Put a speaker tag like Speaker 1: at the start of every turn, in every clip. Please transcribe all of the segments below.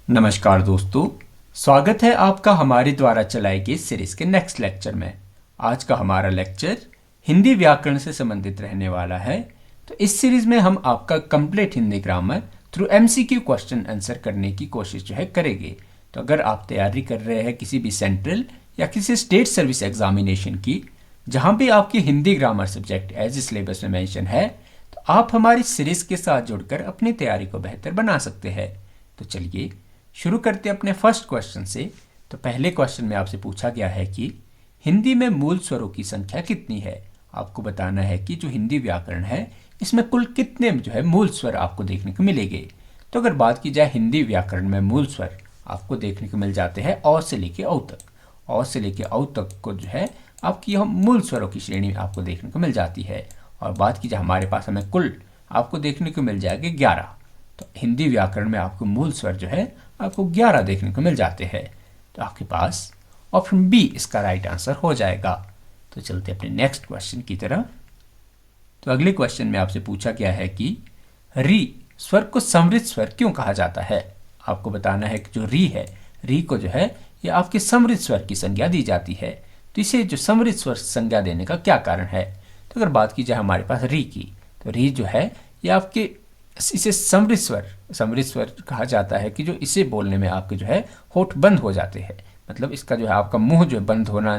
Speaker 1: नमस्कार दोस्तों, स्वागत है आपका हमारे द्वारा चलाए गए सीरीज के नेक्स्ट लेक्चर में। आज का हमारा लेक्चर हिंदी व्याकरण से संबंधित रहने वाला है। तो इस सीरीज में हम आपका complete Hindi grammar through MCQ question answer करने की कोशिश करेंगे। तो अगर आप तैयारी कर रहे हैं किसी भी सेंट्रल या किसी स्टेट सर्विस एग्जामिनेशन की, जहाँ भी आपकी Hindi grammar subject as syllabus में मेंशन है, तो आप हमारी सीरीज के साथ जुड़कर अपनी तैयारी को बेहतर बना सकते हैं। तो चलिए शुरू करते हैं अपने फर्स्ट क्वेश्चन से। तो पहले क्वेश्चन में आपसे पूछा गया है कि हिंदी में मूल स्वरों की संख्या कितनी है। आपको बताना है कि जो हिंदी व्याकरण है इसमें कुल कितने मूल स्वर आपको देखने को मिलेंगे। तो अगर बात की जाए हिंदी व्याकरण में मूल स्वर आपको देखने को मिल जाते हैं औ से लेके औ तक। औ से लेके औ तक को आपकी यह मूल स्वरों की श्रेणी आपको देखने को मिल जाती है। और बात की जाए हमारे पास हमें कुल आपको देखने को मिल जाएंगे 11। तो हिंदी व्याकरण में आपको मूल स्वर आपको 11 देखने को मिल जाते हैं। तो आपके पास ऑप्शन बी इसका राइट आंसर हो जाएगा। तो चलते अपने नेक्स्ट क्वेश्चन की तरफ। तो अगले क्वेश्चन में आपसे पूछा गया है कि री स्वर को समृद्ध स्वर क्यों कहा जाता है। आपको बताना है कि जो री है, री को ये आपके समृद्ध स्वर की संज्ञा दी जाती है। तो इसे जो समृद्ध स्वर संज्ञा देने का क्या कारण है। तो अगर बात की जाए हमारे पास री की, तो री ये आपके इसे समृद्ध स्वर कहा जाता है कि जो इसे बोलने में आपके होठ बंद हो जाते हैं। मतलब इसका आपका मुंह बंद होना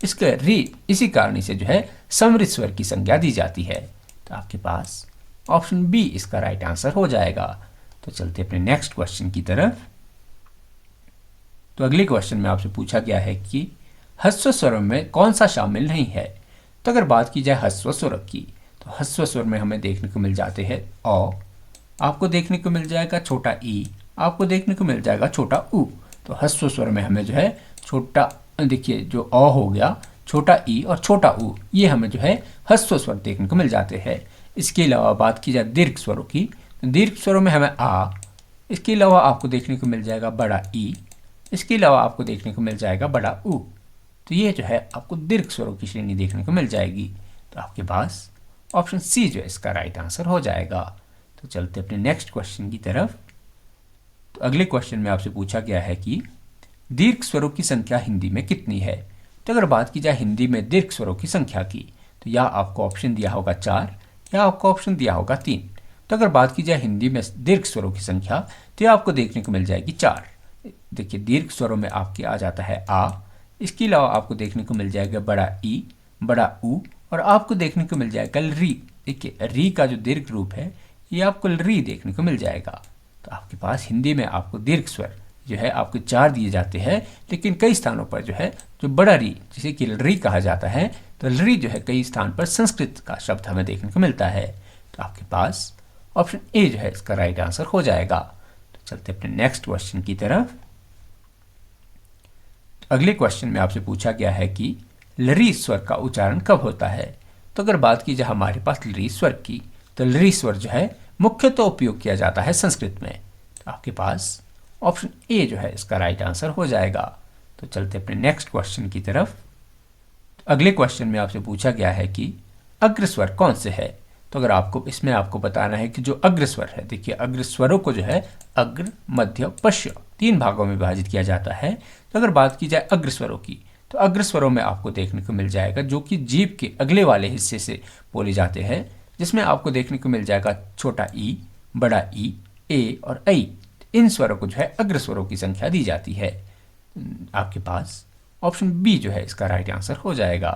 Speaker 1: इसका री इसी कारण इसे समृद्ध स्वर की संज्ञा दी जाती है। तो आपके पास ऑप्शन बी इसका राइट आंसर हो जाएगा। तो चलते अपने नेक्स्ट क्वेश्चन की तरफ। तो अगले क्वेश्चन में आपसे पूछा गया है कि ह्रस्व स्वरों में कौन सा शामिल नहीं है। तो अगर बात की जाए ह्रस्व स्वर की, तो ह्रस्व स्वर में हमें देखने को मिल जाते हैं औ, आपको देखने को मिल जाएगा छोटा ई, आपको देखने को मिल जाएगा छोटा उ। तो ह्रस्व स्वर में हमें छोटा, देखिए जो अ हो गया, छोटा ई और छोटा उ, ये हमें ह्रस्व स्वर देखने को मिल जाते हैं। इसके अलावा बात की जाए दीर्घ स्वरों की, तो दीर्घ स्वरों में हमें आ, इसके अलावा आपको देखने को मिल जाएगा बड़ा ई, इसके अलावा आपको देखने को मिल जाएगा बड़ा उ। तो ये आपको दीर्घ स्वरों की श्रेणी देखने को मिल जाएगी। तो आपके पास ऑप्शन सी इसका राइट आंसर हो जाएगा। तो चलते अपने नेक्स्ट क्वेश्चन की तरफ। तो अगले क्वेश्चन में आपसे पूछा गया है कि दीर्घ स्वरों की संख्या हिंदी में कितनी है। तो अगर बात की जाए हिंदी में दीर्घ स्वरों की संख्या की, तो या आपको ऑप्शन दिया होगा 4 या आपको ऑप्शन दिया होगा 3। तो अगर बात की जाए हिंदी में दीर्घ स्वरों की संख्या, तो यह आपको देखने को मिल जाएगी 4। देखिए दीर्घ स्वरों में आपके आ जाता है आ, इसके अलावा आपको देखने को मिल जाएगा बड़ा ई, बड़ा उ, और आपको देखने को मिल जाएगा री। देखिए री का जो दीर्घ रूप है ये आपको री देखने को मिल जाएगा। तो आपके पास हिंदी में आपको दीर्घ स्वर आपको 4 दिए जाते हैं, लेकिन कई स्थानों पर जो बड़ा री जिसे कि री कहा जाता है, तो री कई स्थान पर संस्कृत का शब्द हमें देखने को मिलता है। तो आपके पास ऑप्शन ए इसका राइट आंसर हो जाएगा। तो चलते अपने नेक्स्ट क्वेश्चन की तरफ। तो अगले क्वेश्चन में आपसे पूछा गया है कि लरी स्वर का उच्चारण कब होता है। तो अगर बात की जाए हमारे पास लरी स्वर की, तो लरी स्वर मुख्यतः उपयोग किया जाता है संस्कृत में। तो आपके पास ऑप्शन ए इसका राइट आंसर हो जाएगा। तो चलते अपने नेक्स्ट क्वेश्चन की तरफ। तो अगले क्वेश्चन में आपसे पूछा गया है कि अग्र स्वर कौन से है। तो अगर आपको इसमें आपको बताना है कि जो अग्र स्वर है, देखिए अग्र स्वरों को अग्र, मध्य, पश्य 3 भागों में विभाजित किया जाता है। तो अगर बात की जाए अग्र स्वरों की, तो अग्र स्वरों में आपको देखने को मिल जाएगा जो कि जीभ के अगले वाले हिस्से से बोले जाते हैं, जिसमें आपको देखने को मिल जाएगा छोटा ई, बड़ा ई, ए और ऐ। इन स्वरों को अग्र स्वरों की संख्या दी जाती है। आपके पास ऑप्शन बी इसका राइट आंसर हो जाएगा।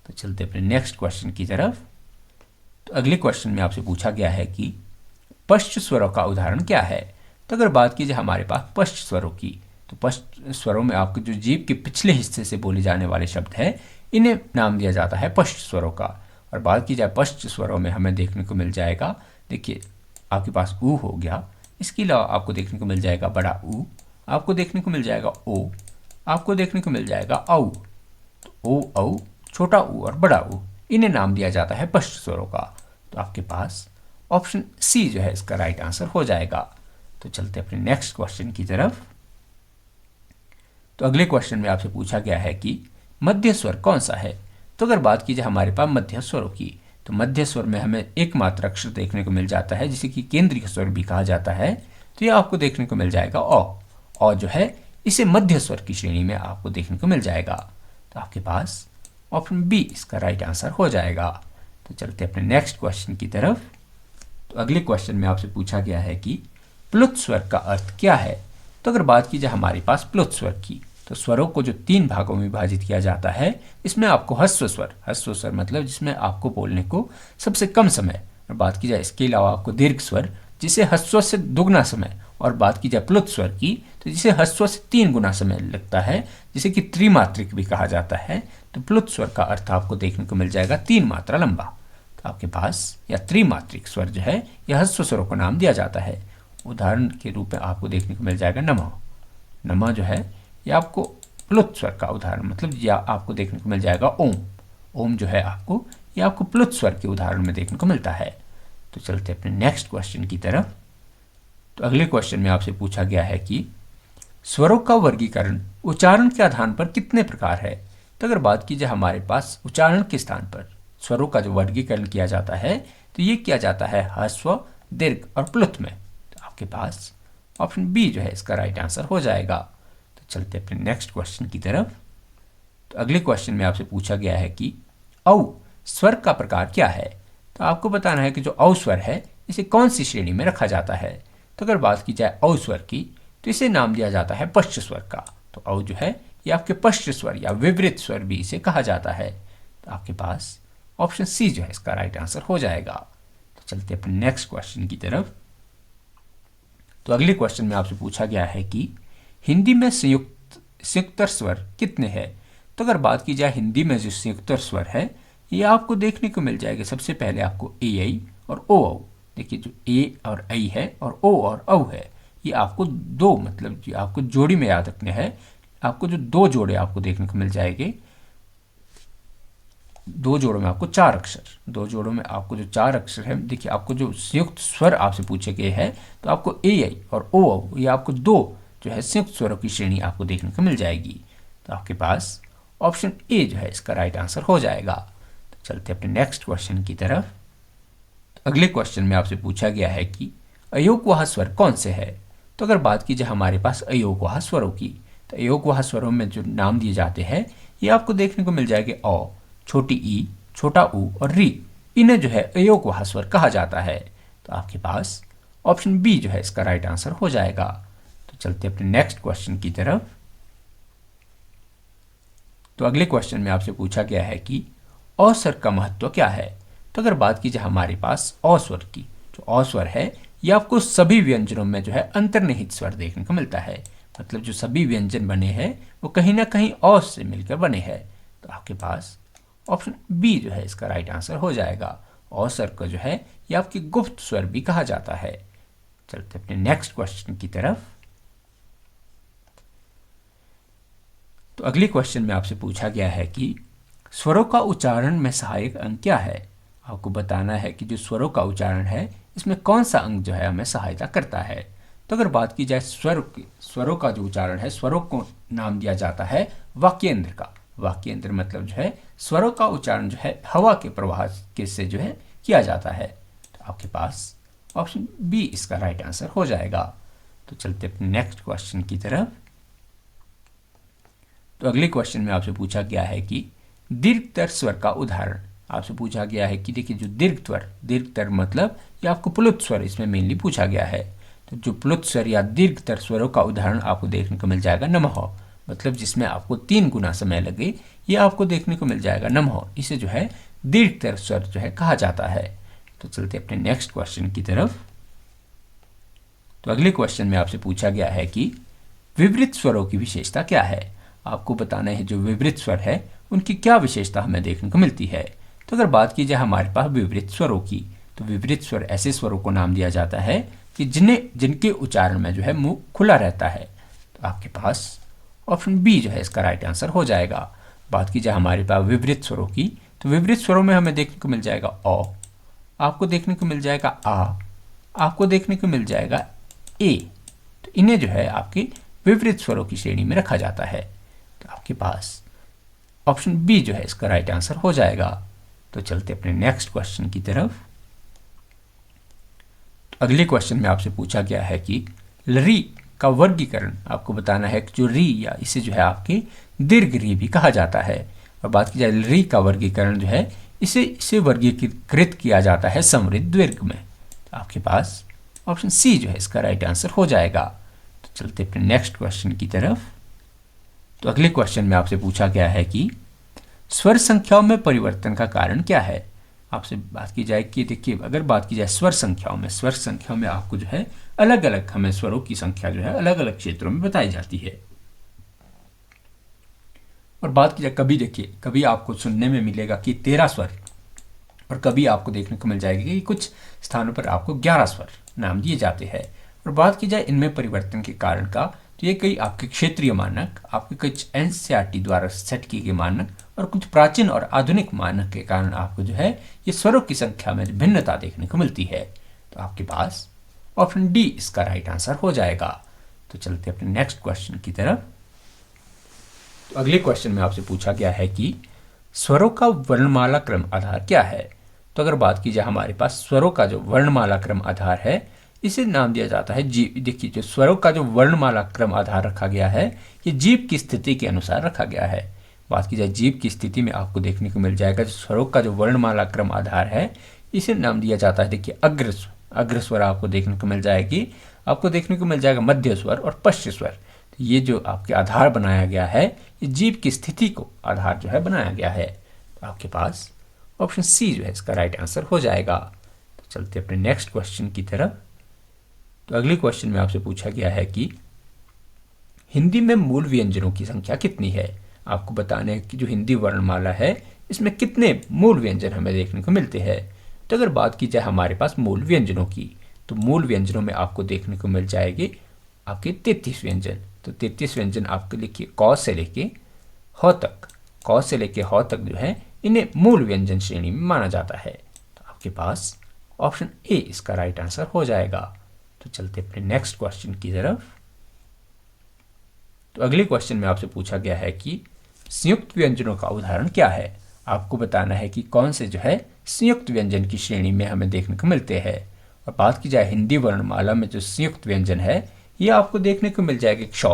Speaker 1: तो चलते अपने नेक्स्ट क्वेश्चन की तरफ। तो अगले क्वेश्चन में आपसे पूछा गया है कि पश्च स्वरों का उदाहरण क्या है। तो अगर बात की जाए हमारे पास पश्च स्वरों की, तो पश्च स्वरों में आपको जो जीभ के पिछले हिस्से से बोले जाने वाले शब्द हैं, इन्हें नाम दिया जाता है पश्च स्वरों का। और बात की जाए पश्च स्वरों में हमें देखने को मिल जाएगा, देखिए आपके पास ऊ हो गया, इसके अलावा आपको देखने को मिल जाएगा बड़ा ऊ, आपको देखने को मिल जाएगा ओ, आपको देखने को मिल जाएगा औ। तो ओ, औ, छोटा ऊ और बड़ा ऊ, इन्हें नाम दिया जाता है पश्च स्वरों का। तो आपके पास ऑप्शन सी इसका राइट आंसर हो जाएगा। तो चलते अपने नेक्स्ट क्वेश्चन की तरफ। तो अगले क्वेश्चन में आपसे पूछा गया है कि मध्य स्वर कौन सा है। तो अगर बात की जाए हमारे पास मध्य स्वरों की, तो मध्य स्वर में हमें एकमात्र अक्षर देखने को मिल जाता है जिसे कि केंद्रीय स्वर भी कहा जाता है। तो यह आपको देखने को मिल जाएगा औ। और जो है इसे मध्य स्वर की श्रेणी में आपको देखने को मिल जाएगा। तो आपके पास ऑप्शन बी इसका राइट आंसर हो जाएगा। तो चलते अपने नेक्स्ट क्वेश्चन की तरफ। तो अगले क्वेश्चन में आपसे पूछा गया है कि प्लुत स्वर का अर्थ क्या है। तो अगर बात की जाए हमारे पास प्लुत स्वर की, तो स्वरों को जो 3 भागों में विभाजित किया जाता है, इसमें आपको ह्रस्व स्वर मतलब जिसमें आपको बोलने को सबसे कम समय, और बात की जाए इसके अलावा आपको दीर्घ स्वर जिसे ह्रस्व से दुगना समय, और बात की जाए प्लुत स्वर की तो जिसे ह्रस्व से 3 गुना समय लगता है, जिसे कि त्रिमात्रिक भी कहा जाता है। तो प्लुत स्वर का अर्थ आपको देखने को मिल जाएगा 3 मात्रा लंबा। तो आपके पास या त्रिमात्रिक स्वर जो है यह ह्रस्व स्वरों को नाम दिया जाता है। उदाहरण के रूप में आपको देखने को मिल जाएगा नमः। नमः जो है यह आपको प्लुत स्वर का उदाहरण मतलब या आपको देखने को मिल जाएगा ओम। ओम जो है आपको प्लुत स्वर के उदाहरण में देखने को मिलता है। तो चलते अपने नेक्स्ट क्वेश्चन की तरफ। तो अगले क्वेश्चन में आपसे पूछा गया है कि स्वरों का वर्गीकरण उच्चारण के आधार पर कितने प्रकार है। तो अगर बात की जाए हमारे पास उच्चारण के स्थान पर स्वरों का जो वर्गीकरण किया जाता है, तो ये किया जाता है ह्रस्व, दीर्घ और प्लुत में। तो आपके पास ऑप्शन बी जो है इसका राइट आंसर हो जाएगा। तो चलते अपने नेक्स्ट क्वेश्चन की तरफ। तो अगले क्वेश्चन में आपसे पूछा गया है कि औ स्वर का प्रकार क्या है। तो आपको बताना है कि जो औ स्वर है इसे कौन सी श्रेणी में रखा जाता है। तो अगर बात की जाए औ स्वर की, तो इसे नाम दिया जाता है पश्च स्वर का। तो औ जो है ये आपके पश्च स्वर या विवृत स्वर भी इसे कहा जाता है। तो आपके पास ऑप्शन सी जो है इसका राइट आंसर हो जाएगा। तो चलते अपने नेक्स्ट क्वेश्चन की तरफ। तो अगले क्वेश्चन में आपसे पूछा गया है कि हिंदी में संयुक्तर स्वर कितने हैं। तो अगर बात की जाए हिंदी में जो संयुक्तर स्वर है ये आपको देखने को मिल जाएगा। सबसे पहले आपको ए आई और ओ औ। देखिए जो ए और आई है और ओ और औ है, ये आपको दो मतलब ये आपको जोड़ी में याद रखने हैं। आपको जो 2 जोड़े आपको देखने को मिल जाएंगे, 2 जोड़ों में आपको 4 अक्षर, 2 जोड़ों में आपको जो 4 अक्षर है। देखिए आपको जो संयुक्त स्वर आपसे पूछे गए हैं, तो आपको ए आई और ओ औ ये आपको 2 जो है संयुक्त स्वरों की श्रेणी आपको देखने को मिल जाएगी। तो आपके पास ऑप्शन ए जो है इसका राइट आंसर हो जाएगा। तो चलते अपने नेक्स्ट क्वेश्चन की तरफ। तो अगले क्वेश्चन में आपसे पूछा गया है कि अयोगवाह स्वर कौन से है। तो अगर बात की जाए हमारे पास अयोगवाह स्वरों की, तो अयोगवाह स्वरों में जो नाम दिए जाते हैं ये आपको देखने को मिल जाएंगे औ, छोटी ई, छोटा ऊ और री। इन्हें जो है अयोगवाह स्वर कहा जाता है। तो आपके पास ऑप्शन बी जो है इसका राइट आंसर हो जाएगा। तो चलते अपने नेक्स्ट क्वेश्चन की तरफ। तो अगले क्वेश्चन में आपसे पूछा गया है कि अ स्वर का महत्व क्या है। तो अगर बात की जाए हमारे पास अ स्वर की, जो अ स्वर है ये आपको सभी व्यंजनों में जो है अंतर्निहित स्वर देखने को मिलता है। मतलब जो सभी व्यंजन बने हैं वो कहीं ना कहीं अ से मिलकर बने हैं। तो आपके पास ऑप्शन बी जो है इसका राइट आंसर हो जाएगा। अ स्वर को जो है ये आपकी गुप्त स्वर भी कहा जाता है। चलते अपने नेक्स्ट क्वेश्चन की तरफ। तो अगले क्वेश्चन में आपसे पूछा गया है कि स्वरों का उच्चारण में सहायक अंग क्या है। आपको बताना है कि जो स्वरों का उच्चारण है इसमें कौन सा अंग जो है हमें सहायता करता है। तो अगर बात की जाए स्वरों का जो उच्चारण है, स्वरों को नाम दिया जाता है वाक्येंद्र का। वाक्येंद्र मतलब जो है स्वरों का उच्चारण जो है हवा के प्रवाह के से जो है किया जाता है। तो आपके पास ऑप्शन बी इसका राइट आंसर हो जाएगा। तो चलते अपने नेक्स्ट क्वेश्चन की तरफ। तो अगले क्वेश्चन में आपसे पूछा गया है कि दीर्घतर स्वर का उदाहरण। आपसे पूछा गया है कि देखिए जो दीर्घतर मतलब ये आपको प्लुत स्वर इसमें मेनली पूछा गया है। तो जो प्लुत स्वर या दीर्घतर स्वरों का उदाहरण आपको देखने को मिल जाएगा नमः, मतलब जिसमें आपको 3 गुना समय लगे, ये आपको देखने को मिल जाएगा नमः। इसे जो है दीर्घतर स्वर जो है कहा जाता है। तो चलते अपने नेक्स्ट क्वेश्चन की तरफ। तो अगले क्वेश्चन में आपसे पूछा गया है कि विवृत स्वरों की विशेषता क्या है। आपको बताना है जो विवृत स्वर है उनकी क्या विशेषता हमें देखने को मिलती है। तो अगर बात की जाए हमारे पास विवृत स्वरों की, तो विवृत स्वर ऐसे स्वरों को नाम दिया जाता है कि जिनके उच्चारण में जो है मुंह खुला रहता है। तो आपके पास ऑप्शन बी जो है इसका राइट आंसर हो जाएगा। बात की जाए हमारे पास विवृत स्वरों की, तो विवृत स्वरों में हमें देखने को मिल जाएगा अ, आपको देखने को मिल जाएगा आ, आपको देखने को मिल जाएगा ए। तो इन्हें जो है आपके विवृत स्वरों की श्रेणी में रखा जाता है। तो आपके पास ऑप्शन बी जो है इसका राइट आंसर हो जाएगा। तो चलते अपने नेक्स्ट क्वेश्चन की तरफ। तो अगले क्वेश्चन में आपसे पूछा गया है कि लरी का वर्गीकरण आपको बताना है कि जो री या इसे जो है आपके दीर्घ री भी कहा जाता है। और बात की जाए री का वर्गीकरण जो है इसे वर्गीकृत किया जाता है समृद्ध दीर्घ में। तो आपके पास ऑप्शन सी जो है इसका राइट आंसर हो जाएगा। तो चलते अपने नेक्स्ट क्वेश्चन की तरफ। तो अगले क्वेश्चन में आपसे पूछा गया है कि स्वर संख्याओं में परिवर्तन का कारण क्या है। आपसे बात की जाए कि देखिए, अगर बात की जाए स्वर संख्याओं में आपको जो है अलग अलग हमें स्वरों की संख्या जो है अलग अलग क्षेत्रों में बताई जाती है। और बात की जाए कभी देखिए, कभी आपको सुनने में मिलेगा कि 13 स्वर और कभी आपको देखने को मिल जाएगा कि कुछ स्थानों पर आपको 11 स्वर नाम दिए जाते हैं। और बात की जाए इनमें परिवर्तन के कारण का, तो ये कई आपके क्षेत्रीय मानक, आपके कुछ एनसीईआरटी द्वारा सेट किए गए मानक और कुछ प्राचीन और आधुनिक मानक के कारण आपको जो है ये स्वरों की संख्या में भिन्नता देखने को मिलती है। तो आपके पास ऑप्शन डी इसका राइट आंसर हो जाएगा। तो चलते अपने नेक्स्ट क्वेश्चन की तरफ। तो अगले क्वेश्चन में आपसे पूछा गया है कि स्वरों का वर्णमाला क्रम आधार क्या है। तो अगर बात की जाए हमारे पास स्वरों का जो वर्णमाला क्रम आधार है इसे नाम दिया जाता है जीव। देखिए, जो स्वरों का जो वर्णमाला क्रम आधार रखा गया है ये जीव की स्थिति के अनुसार रखा गया है। बात की जाए जीव की स्थिति में आपको देखने को मिल जाएगा जो स्वरों का जो वर्णमाला क्रम आधार है इसे नाम दिया जाता है, देखिए, अग्र स्वर आपको देखने को मिल जाएगी, आपको देखने को मिल जाएगा मध्य स्वर और पश्च स्वर। तो ये जो आपके आधार बनाया गया है ये जीव की स्थिति को आधार जो है बनाया गया है। तो आपके पास ऑप्शन सी जो है इसका राइट आंसर हो जाएगा। तो चलते अपने नेक्स्ट क्वेश्चन की तरफ। तो अगले क्वेश्चन में आपसे पूछा गया है कि हिंदी में मूल व्यंजनों की संख्या कितनी है। आपको बताना है कि जो हिंदी वर्णमाला है इसमें कितने मूल व्यंजन हमें देखने को मिलते हैं। तो अगर बात की जाए हमारे पास मूल व्यंजनों की, तो मूल व्यंजनों में आपको देखने को मिल जाएगी आपके 33 व्यंजन। तो 33 व्यंजन आपके लिखिए क से लेके ह तक, क से लेके ह तक जो है इन्हें मूल व्यंजन श्रेणी में माना जाता है। तो आपके पास ऑप्शन ए इसका राइट आंसर हो जाएगा। तो चलते अपने नेक्स्ट क्वेश्चन की तरफ। तो अगले क्वेश्चन में आपसे पूछा गया है कि संयुक्त व्यंजनों का उदाहरण क्या है। आपको बताना है कि कौन से जो है संयुक्त व्यंजन की श्रेणी में हमें देखने को मिलते हैं। और बात की जाए हिंदी वर्णमाला में जो संयुक्त व्यंजन है ये आपको देखने को मिल जाएगा क्ष,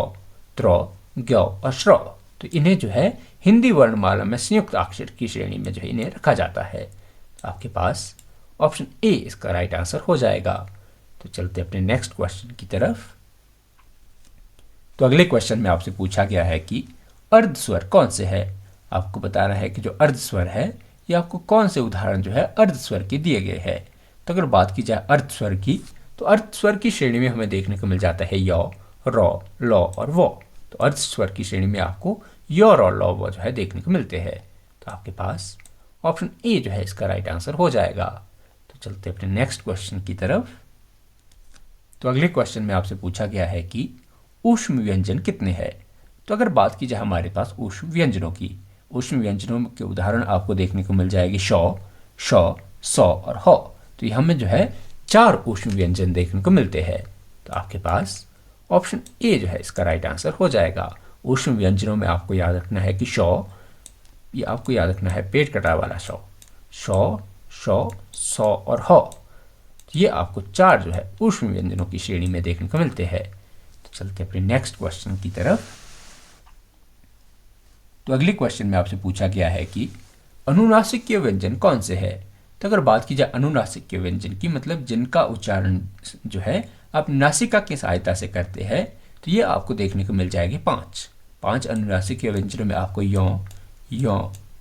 Speaker 1: त्र, ज्ञ और श्र। तो इन्हें जो है हिंदी वर्णमाला में संयुक्त अक्षर की श्रेणी में जो है इन्हें रखा जाता है। तो आपके पास ऑप्शन ए इसका राइट आंसर हो जाएगा। तो चलते अपने नेक्स्ट क्वेश्चन की तरफ। तो अगले क्वेश्चन में आपसे पूछा गया है कि अर्ध स्वर कौन से है। आपको बताना है कि जो अर्ध स्वर है ये आपको कौन से उदाहरण जो है अर्ध स्वर के दिए गए हैं। तो अगर बात की जाए अर्ध स्वर की, तो अर्ध स्वर की श्रेणी में हमें देखने को मिल जाता है य, र, ल और व। तो अर्ध स्वर की श्रेणी में आपको य, र, ल, व जो है देखने को मिलते हैं। तो आपके पास ऑप्शन ए जो है इसका राइट आंसर हो जाएगा। तो चलते अपने नेक्स्ट क्वेश्चन की तरफ। तो अगले क्वेश्चन में आपसे पूछा गया है कि ऊष्म व्यंजन कितने हैं। तो अगर बात की जाए हमारे पास ऊष्म व्यंजनों की, ऊष्म व्यंजनों के उदाहरण आपको देखने को मिल जाएगी श, श, स और ह। तो यहाँ में जो है 4 ऊष्म व्यंजन देखने को मिलते हैं। तो आपके पास ऑप्शन ए जो है इसका राइट आंसर हो जाएगा। ऊष्म व्यंजनों में आपको याद रखना है कि श, ये आपको याद रखना है पेट कटा वाला श, श, स और ह। ये आपको 4 जो है ऊष्म व्यंजनों की श्रेणी में देखने को मिलते हैं। तो चलते अपने नेक्स्ट क्वेश्चन की तरफ। तो अगले क्वेश्चन में आपसे पूछा गया है कि अनुनासिक व्यंजन कौन से है। तो अगर बात की जाए अनुनासिक व्यंजन की, मतलब जिनका उच्चारण जो है आप नासिका की सहायता से करते हैं, तो ये आपको देखने को मिल जाएगी 5 अनुनासिक व्यंजनों में आपको य,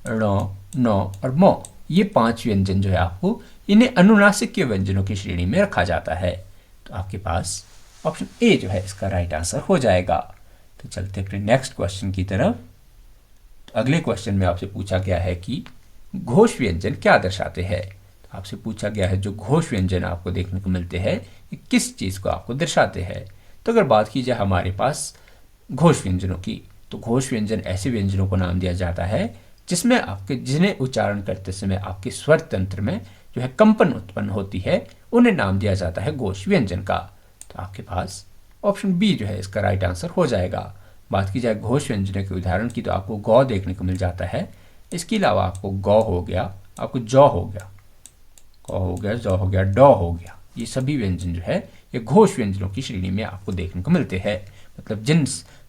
Speaker 1: ण, न और म, ये 5 व्यंजन जो है आपको इन्हें अनुनासिक व्यंजनों की श्रेणी में रखा जाता है। तो आपके पास ऑप्शन ए जो है इसका राइट आंसर हो जाएगा। तो चलते अपने नेक्स्ट क्वेश्चन की तरफ। तो अगले क्वेश्चन में आपसे पूछा गया है कि घोष व्यंजन क्या दर्शाते हैं। तो आपसे पूछा गया है जो घोष व्यंजन आपको देखने को मिलते हैं ये किस चीज़ को आपको दर्शाते हैं। तो अगर बात की जाए हमारे पास घोष व्यंजनों की, तो घोष व्यंजन ऐसे व्यंजनों को नाम दिया जाता है जिसमें आपके जिन्हें उच्चारण करते समय आपके स्वर तंत्र में जो है कंपन उत्पन्न होती है, उन्हें नाम दिया जाता है घोष व्यंजन का। तो आपके पास ऑप्शन बी जो है इसका राइट आंसर हो जाएगा। बात की जाए घोष व्यंजनों के उदाहरण की, तो आपको गौ देखने को मिल जाता है। इसके अलावा आपको गौ हो गया, आपको जौ हो गया, क हो गया, जौ हो गया, ड हो गया। ये सभी व्यंजन जो है ये घोष व्यंजनों की श्रेणी में आपको देखने को मिलते हैं। मतलब जिन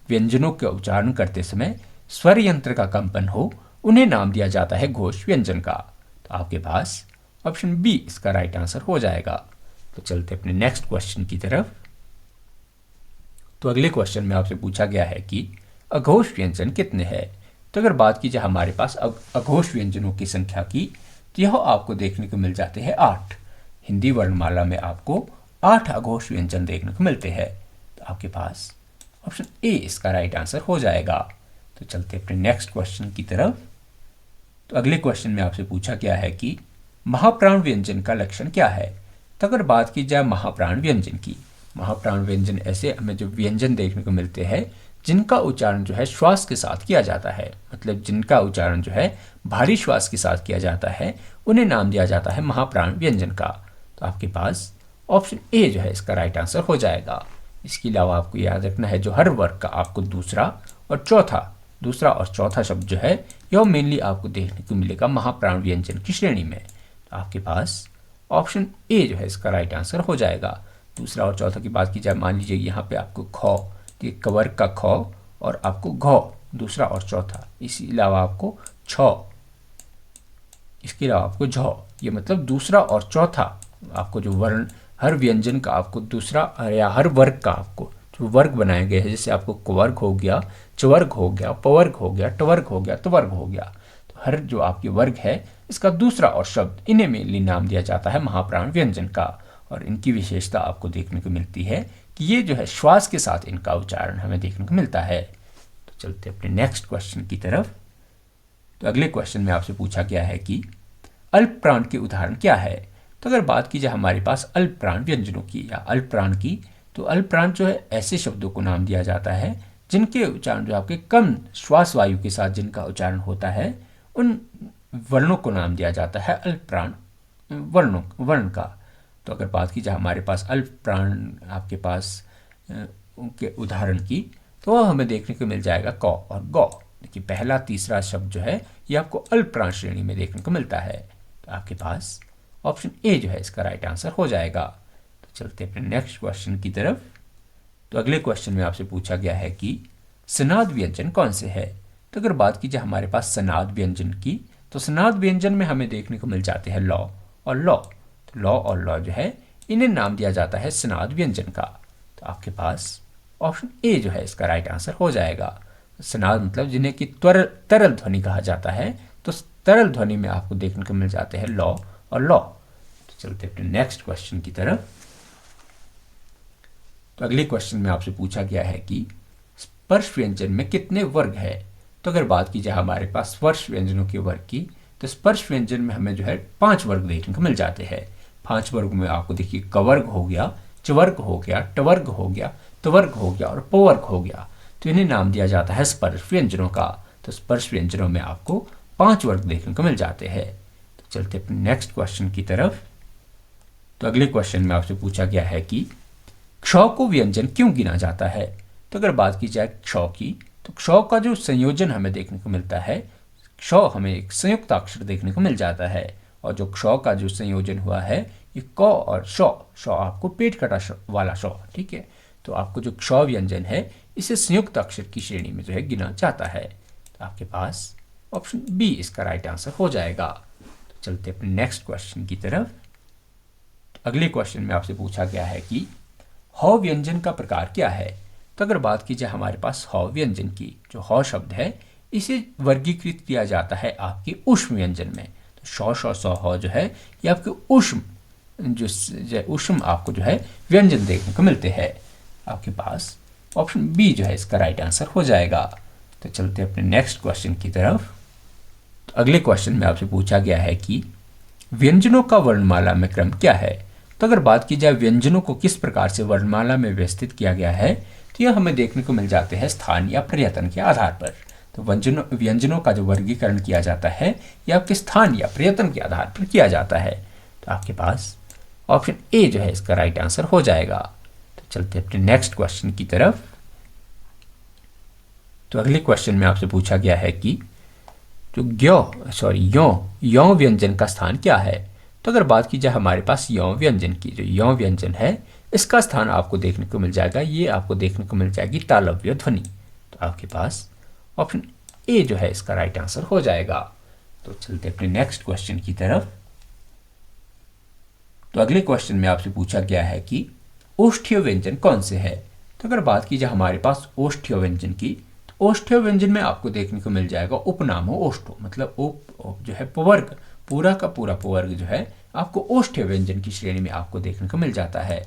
Speaker 1: व्यंजनों के उच्चारण करते समय स्वर यंत्र का कंपन हो उन्हें नाम दिया जाता है घोष व्यंजन का। तो आपके पास ऑप्शन बी इसका राइट आंसर हो जाएगा। तो चलते अपने नेक्स्ट क्वेश्चन की तरफ। तो अगले क्वेश्चन में आपसे पूछा गया है कि अघोष व्यंजन कितने हैं। तो अगर बात की जाए हमारे पास अघोष व्यंजनों की संख्या की, तो यह आपको देखने को मिल जाते हैं 8। हिंदी वर्णमाला में आपको 8 अघोष व्यंजन देखने को मिलते हैं। तो आपके पास ऑप्शन ए इसका राइट आंसर हो जाएगा। तो चलते अपने नेक्स्ट क्वेश्चन की तरफ। तो अगले क्वेश्चन में आपसे पूछा गया है कि महाप्राण व्यंजन का लक्षण क्या है। तो अगर बात की जाए महाप्राण व्यंजन की, महाप्राण व्यंजन ऐसे हमें जो व्यंजन देखने को मिलते हैं जिनका उच्चारण जो है श्वास के साथ किया जाता है, मतलब जिनका उच्चारण जो है भारी श्वास के साथ किया जाता है, उन्हें नाम दिया जाता है महाप्राण व्यंजन का। तो आपके पास ऑप्शन ए जो है इसका राइट आंसर हो जाएगा। इसके अलावा आपको याद रखना है जो हर वर्ग का आपको दूसरा और चौथा शब्द जो है यह मेनली आपको देखने को मिलेगा महाप्राण व्यंजन की श्रेणी में। तो आपके पास ऑप्शन ए जो है इसका राइट आंसर हो जाएगा। दूसरा और चौथा की बात की जाए, मान लीजिए यहाँ पे आपको खौ, ये कवर का खौ और आपको घौ दूसरा और चौथा, इसके अलावा आपको छौ, इसके अलावा आपको झौ, ये मतलब दूसरा और चौथा आपको जो वर्ण हर व्यंजन का आपको दूसरा या हर वर्ग का आपको जो वर्ग बनाए गए हैं, जैसे आपको कुवर्ग हो गया, चवर्ग हो गया, पवर्ग हो गया, टवर्ग हो गया, तवर्ग हो गया, तो हर जो आपके वर्ग है इसका दूसरा और शब्द इन्हें मेनली नाम दिया जाता है महाप्राण व्यंजन का। और इनकी विशेषता आपको देखने को मिलती है कि ये जो है श्वास के साथ इनका उच्चारण हमें देखने को मिलता है। तो चलते अपने नेक्स्ट क्वेश्चन की तरफ। तो अगले क्वेश्चन में आपसे पूछा गया है कि अल्प प्राण के उदाहरण क्या है। तो अगर बात की जाए हमारे पास अल्प प्राण व्यंजनों की या अल्प प्राण की, तो अल्प प्राण जो है ऐसे शब्दों को नाम दिया जाता है जिनके उच्चारण जो आपके कम श्वास वायु के साथ जिनका उच्चारण होता है, उन वर्णों को नाम दिया जाता है अल्प प्राण वर्ण का। तो अगर बात की जाए हमारे पास अल्प प्राण आपके पास उनके उदाहरण की, तो वह हमें देखने को मिल जाएगा कौ और गौ। देखिए पहला तीसरा शब्द जो है ये आपको अल्प प्राण श्रेणी में देखने को मिलता है। तो आपके पास ऑप्शन ए जो है इसका राइट आंसर हो जाएगा। तो चलते अपने नेक्स्ट क्वेश्चन की तरफ। तो अगले क्वेश्चन में आपसे पूछा गया है कि सनाद व्यंजन कौन से है। तो अगर बात की जाए हमारे पास सनाद व्यंजन की, तो सनाद व्यंजन में हमें देखने को मिल जाते हैं लौ और लौ। तो लौ और लौ जो है इन्हें नाम दिया जाता है सनाद व्यंजन का। तो आपके पास ऑप्शन ए जो है इसका राइट आंसर हो जाएगा। सनाद मतलब जिन्हें कि तरल ध्वनि कहा जाता है, तो तरल ध्वनि में आपको देखने को मिल जाते हैं लौ और लौ। तो चलते अपने नेक्स्ट क्वेश्चन की तरफ। तो अगले क्वेश्चन में आपसे पूछा गया है कि स्पर्श व्यंजन में कितने वर्ग है। तो अगर बात की जाए हमारे पास स्पर्श व्यंजनों के वर्ग की, तो स्पर्श व्यंजन में हमें जो है 5 वर्ग देखने को मिल जाते हैं। 5 वर्ग में आपको देखिए कवर्ग हो गया, चवर्ग हो गया, टवर्ग हो गया, तवर्ग हो गया और पवर्ग हो गया। तो इन्हें नाम दिया जाता है स्पर्श व्यंजनों का। तो स्पर्श व्यंजनों में आपको 5 वर्ग देखने को मिल जाते हैं। तो चलते अपने नेक्स्ट क्वेश्चन की तरफ। तो अगले क्वेश्चन में आपसे पूछा गया है कि क्ष को व्यंजन क्यों गिना जाता है। तो अगर बात की जाए क्ष की, तो क्ष का जो संयोजन हमें देखने को मिलता है, क्ष हमें एक संयुक्त अक्षर देखने को मिल जाता है। और जो क्ष का जो संयोजन हुआ है ये क और श आपको पेट कटा वाला श, ठीक है। तो आपको जो क्ष व्यंजन है इसे संयुक्त अक्षर की श्रेणी में जो है गिना जाता है। तो आपके पास ऑप्शन बी इसका राइट आंसर हो जाएगा। तो चलते अपने नेक्स्ट क्वेश्चन की तरफ। तो अगले क्वेश्चन में आपसे पूछा गया है कि ह व्यंजन का प्रकार क्या है। तो अगर बात की जाए हमारे पास ह व्यंजन की, जो ह शब्द है इसे वर्गीकृत किया जाता है आपके ऊष्म व्यंजन में। तो श ह जो है ये आपके ऊष्म ऊष्म आपको जो है व्यंजन देखने को मिलते हैं। आपके पास ऑप्शन बी जो है इसका राइट आंसर हो जाएगा। तो चलते अपने नेक्स्ट क्वेश्चन की तरफ। तो अगले क्वेश्चन में आपसे पूछा गया है कि व्यंजनों का वर्णमाला में क्रम क्या है। तो अगर बात की जाए व्यंजनों को किस प्रकार से वर्णमाला में व्यवस्थित किया गया है, तो यह हमें देखने को मिल जाते हैं स्थान या प्रयत्न के आधार पर। तो व्यंजनों का जो वर्गीकरण किया जाता है यह आपके स्थान या प्रयत्न के आधार पर किया जाता है। तो आपके पास ऑप्शन ए जो है इसका राइट आंसर हो जाएगा। तो चलते अपने नेक्स्ट क्वेश्चन की तरफ। तो अगले क्वेश्चन में आपसे पूछा गया है कि जो यौ व्यंजन का स्थान क्या है। तो अगर बात की जाए हमारे पास यौ व्यंजन की, जो यौ व्यंजन है इसका स्थान आपको देखने को मिल जाएगा, ये आपको देखने को मिल जाएगी तालव्य ध्वनि। तो आपके पास ऑप्शन ए जो है इसका राइट आंसर हो जाएगा। तो चलते अपने नेक्स्ट क्वेश्चन की तरफ। तो अगले क्वेश्चन में आपसे पूछा गया है कि ओष्ठ्य व्यंजन कौन से है। तो अगर बात की जाए हमारे पास ओष्ठ्य व्यंजन की, तो ओष्ठ्य व्यंजन में आपको देखने को मिल जाएगा उपनामो ओष्ठो, मतलब उप जो है पवर्ग, पूरा का पूरा पवर्ग जो है आपको ओष्ठ्य व्यंजन की श्रेणी में आपको देखने को मिल जाता है।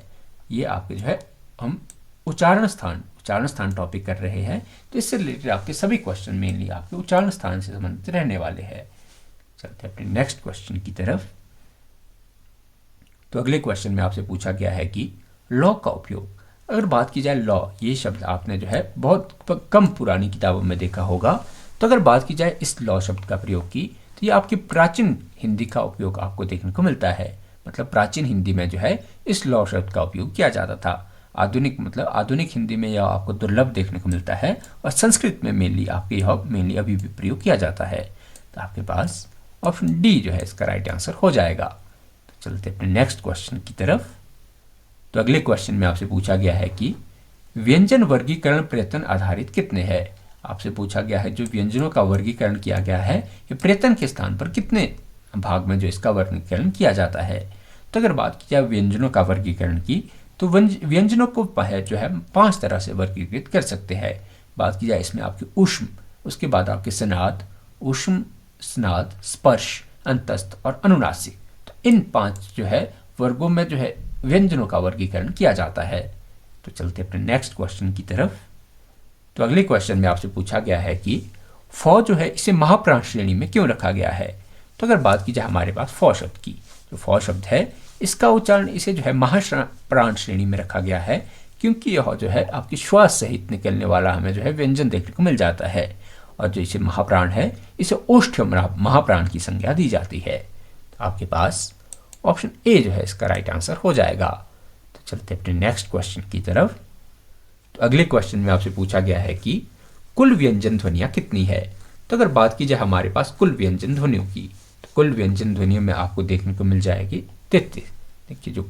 Speaker 1: ये आपके जो है हम उच्चारण स्थान टॉपिक कर रहे हैं, तो इससे रिलेटेड आपके सभी क्वेश्चन मेनली आपके उच्चारण स्थान से संबंधित रहने वाले हैं। चलते हैं अपने नेक्स्ट क्वेश्चन की तरफ। तो अगले क्वेश्चन में आपसे पूछा गया है कि लॉ का उपयोग। अगर बात की जाए लॉ, ये शब्द आपने जो है बहुत कम पुरानी किताबों में देखा होगा। तो अगर बात की जाए इस लॉ शब्द का प्रयोग की, तो ये आपकी प्राचीन हिंदी का उपयोग आपको देखने को मिलता है। मतलब प्राचीन हिंदी में जो है इस लॉ शब्द का उपयोग किया जाता था। आधुनिक हिंदी में यह आपको दुर्लभ देखने को मिलता है, और संस्कृत में मेनली अभी भी प्रयोग किया जाता है। तो आपके पास ऑप्शन डी जो है इसका राइट आंसर हो जाएगा। तो चलते अपने नेक्स्ट क्वेश्चन की तरफ। तो अगले क्वेश्चन में आपसे पूछा गया है कि व्यंजन वर्गीकरण प्रयत्न आधारित कितने हैं। आपसे पूछा गया है जो व्यंजनों का वर्गीकरण किया गया है, ये प्रयत्न के स्थान पर कितने भाग में जो इसका वर्गीकरण किया जाता है। तो अगर बात की जाए व्यंजनों का वर्गीकरण की, तो व्यंजनों को जो है 5 तरह से वर्गीकृत कर सकते हैं। बात की जाए इसमें आपके ऊष्म, उसके बाद आपके स्नाद, ऊष्म, स्नाद, स्पर्श, अंतस्थ और अनुनासिक। तो इन 5 जो है वर्गों में जो है व्यंजनों का वर्गीकरण किया जाता है। तो चलते अपने नेक्स्ट क्वेश्चन की तरफ। तो अगले क्वेश्चन में आपसे पूछा गया है कि फौ जो है इसे महाप्राण श्रेणी में क्यों रखा गया है। तो अगर बात की जाए हमारे पास फौ शब्द की, जो फौ शब्द है इसका उच्चारण इसे जो है महाप्राण श्रेणी में रखा गया है, क्योंकि यह जो है आपकी श्वास सहित निकलने वाला हमें जो है व्यंजन देखने को मिल जाता है, और जो इसे महाप्राण है इसे ओष्ठ्य महाप्राण की संज्ञा दी जाती है। तो आपके पास ऑप्शन ए जो है इसका राइट आंसर हो जाएगा। तो चलते अपने नेक्स्ट क्वेश्चन की तरफ। तो अगले क्वेश्चन में आपसे पूछा गया है कि कुल व्यंजन ध्वनियाँ कितनी है। तो अगर बात की जाए हमारे पास कुल व्यंजन ध्वनियों की, तो कुल व्यंजन ध्वनियों में आपको देखने को मिल जाएगी 33। देखिए जो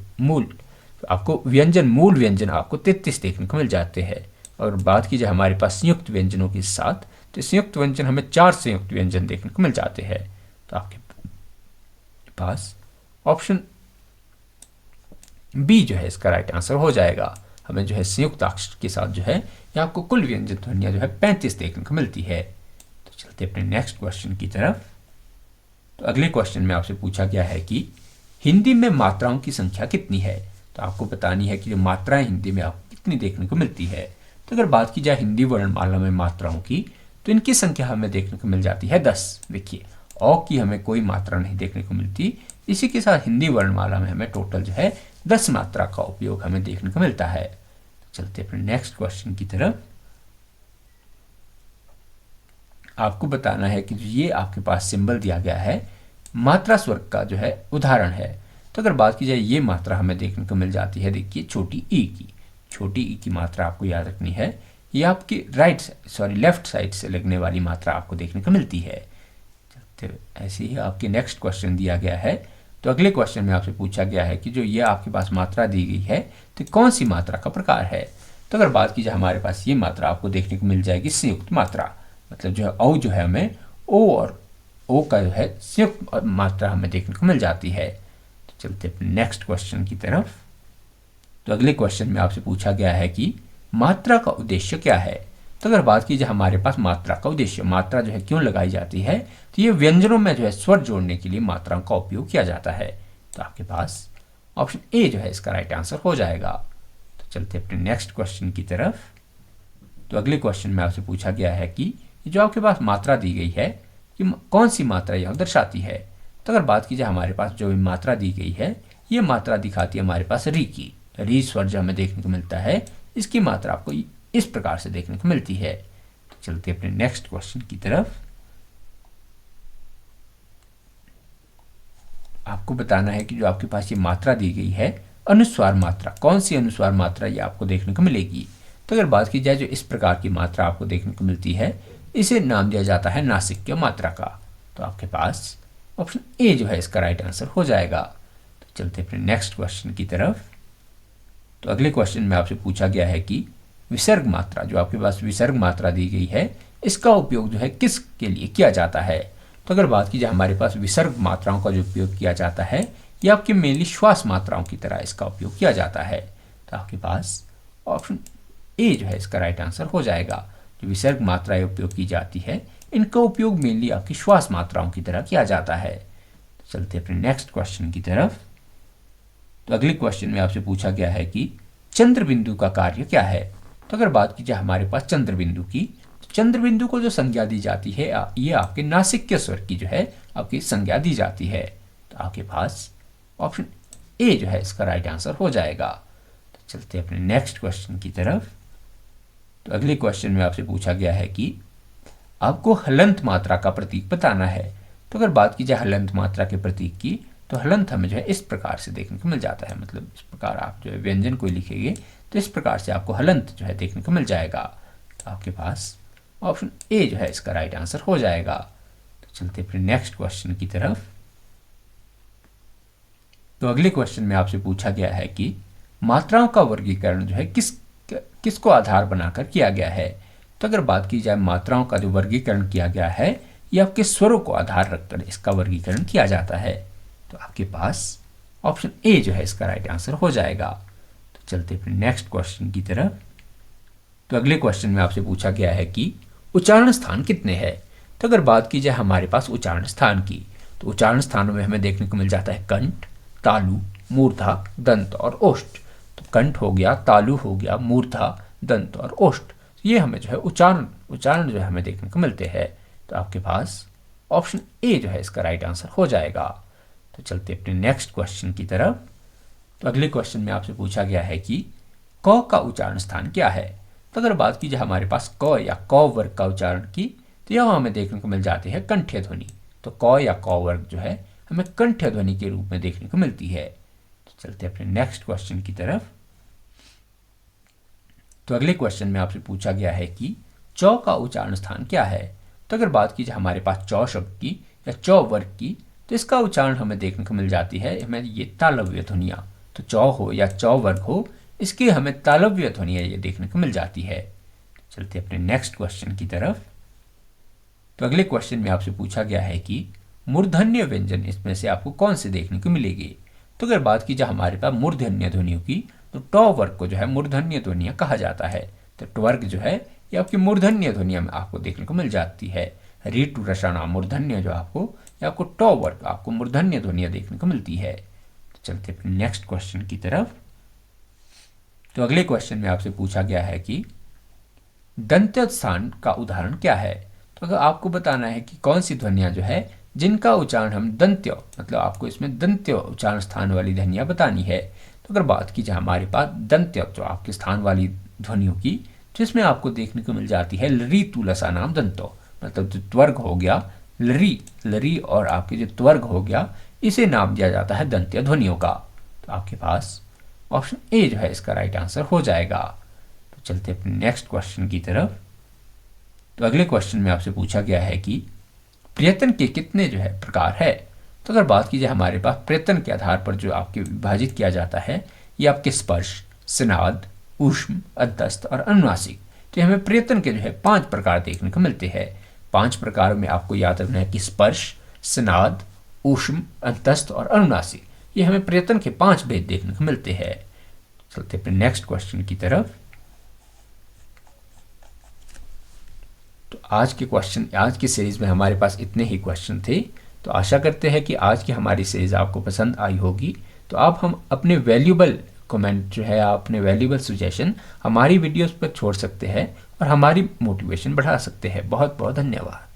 Speaker 1: आपको मूल व्यंजन आपको 33 देखने को मिल जाते हैं। और बात की जाए हमारे पास संयुक्त व्यंजनों के साथ, तो संयुक्त व्यंजन हमें 4 संयुक्त व्यंजन देखने को मिल जाते हैं। तो आपके पास ऑप्शन बी जो है इसका राइट आंसर हो जाएगा। हमें जो है संयुक्त अक्षर के साथ जो है यहाँ आपको कुल व्यंजन ध्वनियाँ जो है 35 देखने को मिलती है। तो चलते अपने नेक्स्ट क्वेश्चन की तरफ। तो अगले क्वेश्चन में आपसे पूछा गया है कि हिंदी में मात्राओं की संख्या कितनी है। तो आपको बतानी है कि जो मात्राएं हिंदी में आपको कितनी देखने को मिलती है। तो अगर बात की जाए हिंदी वर्णमाला में मात्राओं की, तो इनकी संख्या हमें देखने को मिल जाती है 10। देखिए औ की हमें कोई मात्रा नहीं देखने को मिलती, इसी के साथ हिंदी वर्णमाला में हमें टोटल जो है 10 मात्रा का उपयोग हमें देखने को मिलता है। तो चलते अपने नेक्स्ट क्वेश्चन की तरफ। आपको बताना है कि ये आपके पास सिंबल दिया गया है मात्रा स्वर का जो है उदाहरण है। तो अगर बात की जाए ये मात्रा हमें देखने को मिल जाती है, देखिए छोटी ई की मात्रा आपको याद रखनी है। ये आपकी लेफ्ट साइड से लगने वाली मात्रा आपको देखने को मिलती है। ऐसे ही आपके नेक्स्ट क्वेश्चन दिया गया है। तो अगले क्वेश्चन में आपसे पूछा गया है कि जो ये आपके पास मात्रा दी गई है, तो कौन सी मात्रा का प्रकार है। तो अगर बात की जाए हमारे पास ये मात्रा आपको देखने को मिल जाएगी संयुक्त मात्रा, मतलब जो है औ जो है हमें ओ और ओ का जो है संयुक्त मात्रा हमें देखने को मिल जाती है। तो चलते अपने नेक्स्ट क्वेश्चन की तरफ। तो अगले क्वेश्चन में आपसे पूछा गया है कि मात्रा का उद्देश्य क्या है। तो अगर बात की जाए हमारे पास मात्रा का उद्देश्य, मात्रा जो है क्यों लगाई जाती है, तो ये व्यंजनों में जो है स्वर जोड़ने के लिए मात्राओं का उपयोग किया जाता है। तो आपके पास ऑप्शन ए जो है इसका राइट आंसर हो जाएगा। तो चलते अपने नेक्स्ट क्वेश्चन की तरफ। तो अगले क्वेश्चन में आपसे पूछा गया है कि जो आपके पास मात्रा दी गई है कि कौन सी मात्रा यह दर्शाती है। तो अगर बात की जाए हमारे पास जो भी मात्रा दी गई है, ये मात्रा दिखाती है हमारे पास री की। री स्वर जो हमें देखने को मिलता है, इसकी मात्रा आपको इस प्रकार से देखने को मिलती है। तो चलते अपने नेक्स्ट क्वेश्चन की तरफ। आपको बताना है कि जो आपके पास ये मात्रा दी गई है अनुस्वार मात्रा, कौन सी अनुस्वार मात्रा ये आपको देखने को मिलेगी। तो अगर बात की जाए जो इस प्रकार की मात्रा आपको देखने को मिलती है, इसे नाम दिया जाता है नासिक्य मात्रा का। तो आपके पास ऑप्शन ए जो है इसका राइट आंसर हो जाएगा। तो चलते अपने नेक्स्ट क्वेश्चन की तरफ। तो अगले क्वेश्चन में आपसे पूछा गया है कि विसर्ग मात्रा, जो आपके पास विसर्ग मात्रा दी गई है, इसका उपयोग जो है किस के लिए किया जाता है। तो अगर बात की जाए हमारे पास विसर्ग मात्राओं का जो उपयोग किया जाता है, ये आपके मेनली श्वास मात्राओं की तरह इसका उपयोग किया जाता है। तो आपके पास ऑप्शन ए जो है इसका राइट आंसर हो जाएगा। जो विसर्ग मात्राएं उपयोग की जाती है, इनका उपयोग मेनली आपकी श्वास मात्राओं की तरह किया जाता है। तो चलते अपने नेक्स्ट क्वेश्चन की तरफ। तो अगले क्वेश्चन में आपसे पूछा गया है कि चंद्र बिंदु का कार्य क्या है। तो अगर बात की जाए हमारे पास चंद्र बिंदु की, तो चंद्र बिंदु को जो संज्ञा दी जाती है, ये आपके नासिक स्वर की जो है आपकी संज्ञा दी जाती है। तो आपके पास ऑप्शन ए जो है इसका राइट आंसर हो जाएगा। तो चलते अपने नेक्स्ट क्वेश्चन की तरफ। तो अगले क्वेश्चन में आपसे पूछा गया है कि आपको हलंत मात्रा का प्रतीक बताना है। तो अगर बात की जाए हलंत मात्रा के प्रतीक की, तो हलंत हमें जो है इस प्रकार से देखने को मिल जाता है, मतलब इस प्रकार आप जो है व्यंजन को लिखेंगे तो इस प्रकार से आपको हलंत जो है देखने को मिल जाएगा। तो आपके पास ऑप्शन ए जो है इसका राइट आंसर हो जाएगा। तो चलते फिर नेक्स्ट क्वेश्चन की तरफ। तो अगले क्वेश्चन में आपसे पूछा गया है कि मात्राओं का वर्गीकरण जो है किसको आधार बनाकर किया गया है। तो अगर बात की जाए मात्राओं का जो वर्गीकरण किया गया है, ये आपके स्वरों को आधार रखकर इसका वर्गीकरण किया जाता है। तो आपके पास ऑप्शन ए जो है इसका राइट आंसर हो जाएगा। तो चलते फिर नेक्स्ट क्वेश्चन की तरफ। तो अगले क्वेश्चन में आपसे पूछा गया है कि उच्चारण स्थान कितने हैं। तो अगर बात की जाए हमारे पास उच्चारण स्थान की, तो उच्चारण स्थानों में हमें देखने को मिल जाता है कंठ, तालु, मूर्धा, दंत और ओष्ठ। तो कंठ हो गया, तालु हो गया, मूर्धा, दंत और ओष्ठ, ये हमें जो है उच्चारण जो है हमें देखने को मिलते हैं। तो आपके पास ऑप्शन ए जो है इसका राइट आंसर हो जाएगा। तो चलते अपने नेक्स्ट क्वेश्चन की तरफ। तो अगले क्वेश्चन में आपसे पूछा गया है कि क का उच्चारण स्थान क्या है। तो अगर बात की जाए हमारे पास क या क वर्ग का उच्चारण की, तो यह हमें देखने को मिल जाती है कंठ्य ध्वनि। तो क या क वर्ग जो है हमें कंठ्य ध्वनि के रूप में देखने को मिलती है। तो चलते अपने नेक्स्ट क्वेश्चन की तरफ। तो अगले क्वेश्चन में आपसे पूछा गया है कि चौ का उच्चारण स्थान क्या है। तो अगर बात की जाए हमारे पास चौ शब्द की या चौ वर्ग की, तो इसका उच्चारण हमें देखने को मिल जाती है हमें ये तालव्य ध्वनियाँ। तो चौ हो या चौ वर्ग हो, इसकी हमें तालव्य ध्वनियाँ ये देखने को मिल जाती है। चलते अपने नेक्स्ट क्वेश्चन की तरफ। तो अगले क्वेश्चन में आपसे पूछा गया है कि मूर्धन्य व्यंजन इसमें से आपको कौन से देखने को मिलेगी। तो अगर बात की जाए हमारे पास मूर्धन्य ध्वनियों की, तो टॉ वर्ग को जो है मूर्धन्य ध्वनियाँ कहा जाता है। तो ट्वर्ग जो है ये आपकी मूर्धन्य ध्वनिया में आपको देखने को मिल जाती है। री टू रसाना मूर्धन्य जो आपको, या आपको टॉ वर्ग आपको मूर्धन्य ध्वनिया देखने को मिलती है। तो चलते अपने नेक्स्ट क्वेश्चन की तरफ। तो अगले क्वेश्चन में आपसे पूछा गया है कि दंत्य स्थान का उदाहरण क्या है। तो अगर आपको बताना है कि कौन सी ध्वनियाँ जो है जिनका उच्चारण हम दंत्य, मतलब आपको इसमें दंत्य उच्चारण स्थान वाली ध्वनियाँ बतानी है। तो अगर बात की जाए हमारे पास दंत्य जो आपके स्थान वाली ध्वनियों की, जिसमें आपको देखने को मिल जाती है लरी तुलसा नाम दंतो, मतलब जो त्वर्ग हो गया लरी और आपके जो त्वर्ग हो गया, इसे नाम दिया जाता है दंत्य ध्वनियों का। तो आपके पास ऑप्शन ए जो है इसका राइट आंसर हो जाएगा। तो चलते अपने नेक्स्ट क्वेश्चन की तरफ। तो अगले क्वेश्चन में आपसे पूछा गया है कि प्रयत्न के कितने जो है प्रकार है। तो अगर बात की जाए हमारे पास प्रयत्न के आधार पर जो आपके विभाजित किया जाता है, ये आपके स्पर्श, स्नाद, ऊष्म, अन्तस्थ और अनुनासिक। तो हमें प्रयत्न के जो है 5 प्रकार देखने को मिलते हैं। 5 प्रकारों में आपको याद रखना है कि स्पर्श, स्नाद, ऊष्म, अन्तस्थ और अनुनासिक, ये हमें प्रयत्न के 5 भेद देखने को मिलते हैं। चलते अपने नेक्स्ट क्वेश्चन की तरफ। तो आज की सीरीज में हमारे पास इतने ही क्वेश्चन थे। तो आशा करते हैं कि आज की हमारी सीरीज आपको पसंद आई होगी। तो आप हम अपने वैल्यूबल कमेंट जो है, अपने वैल्यूबल सजेशन हमारी वीडियोस पर छोड़ सकते हैं और हमारी मोटिवेशन बढ़ा सकते हैं। बहुत बहुत धन्यवाद।